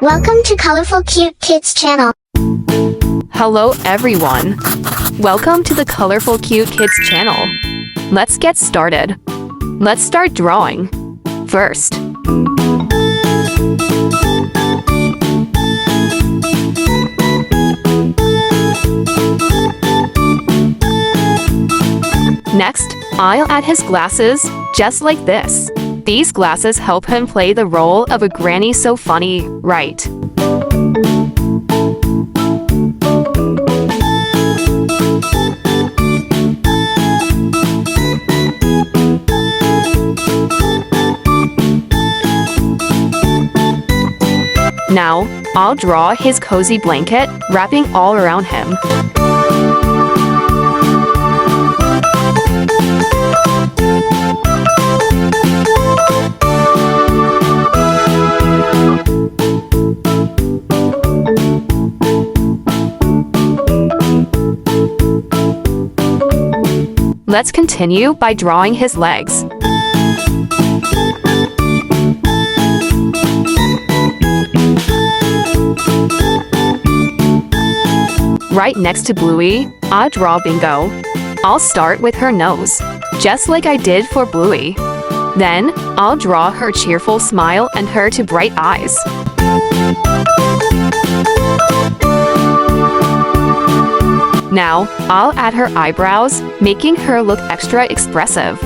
Welcome to Colorful Cute Kids channel. Hello everyone. Welcome to the Colorful Cute Kids channel. Let's get started. Let's start drawing. First, next, I'll add his glasses, just like this. These glasses help him play the role of a granny so funny, right? Now, I'll draw his cozy blanket, wrapping all around him. Let's continue by drawing his legs. Right next to Bluey, I'll draw Bingo. I'll start with her nose, just like I did for Bluey. Then, I'll draw her cheerful smile and her two bright eyes. Now, I'll add her eyebrows, making her look extra expressive.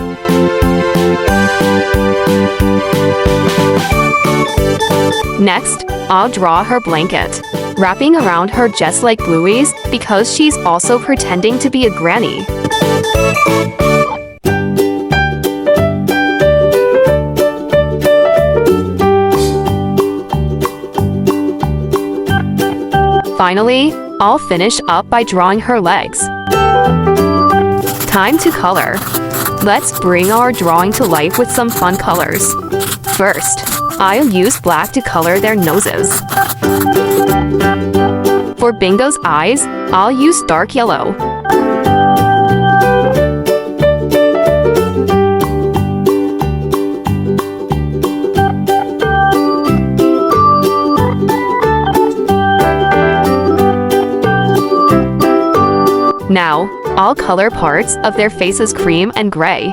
Next, I'll draw her blanket, wrapping around her just like Bluey's because she's also pretending to be a granny. Finally, I'll finish up by drawing her legs. Time to color. Let's bring our drawing to life with some fun colors. First, I'll use black to color their noses. For Bingo's eyes, I'll use dark yellow. Now, I'll color parts of their faces cream and gray.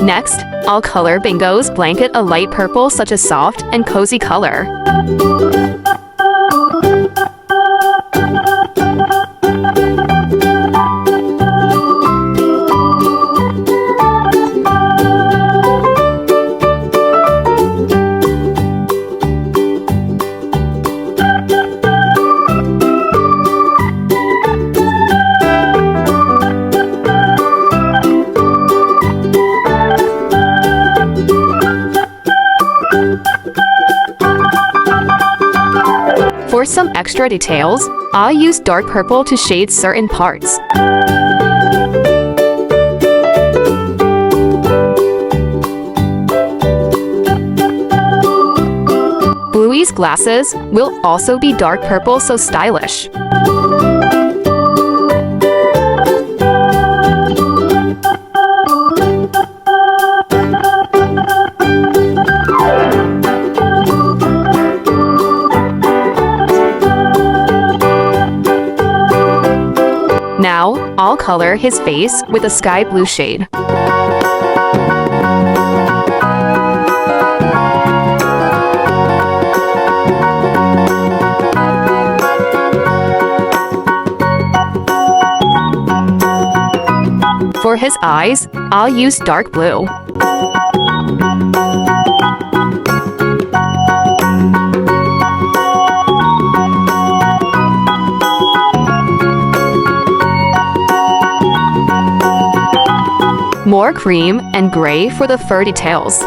Next, I'll color Bingo's blanket a light purple, such a soft and cozy color. For some extra details, I'll use dark purple to shade certain parts. Bluey's glasses will also be dark purple, so stylish. Now, I'll color his face with a sky blue shade. For his eyes, I'll use dark blue. More cream and gray for the fur details.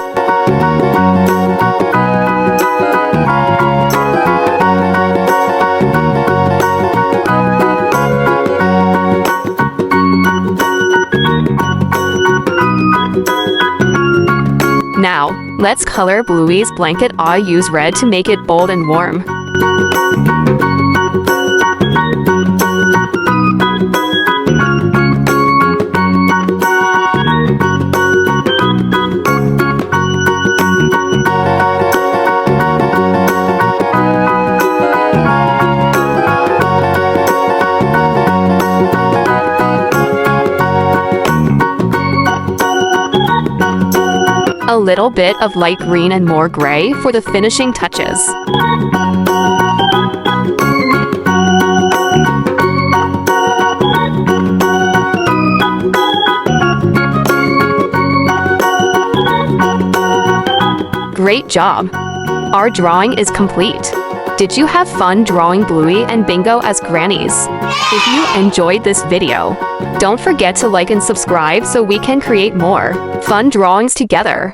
Now, let's color Bluey's blanket. I use red to make it bold and warm. A little bit of light green and more gray for the finishing touches. Great job! Our drawing is complete. Did you have fun drawing Bluey and Bingo as grannies? If you enjoyed this video, don't forget to like and subscribe so we can create more fun drawings together.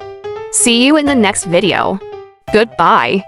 See you in the next video. Goodbye.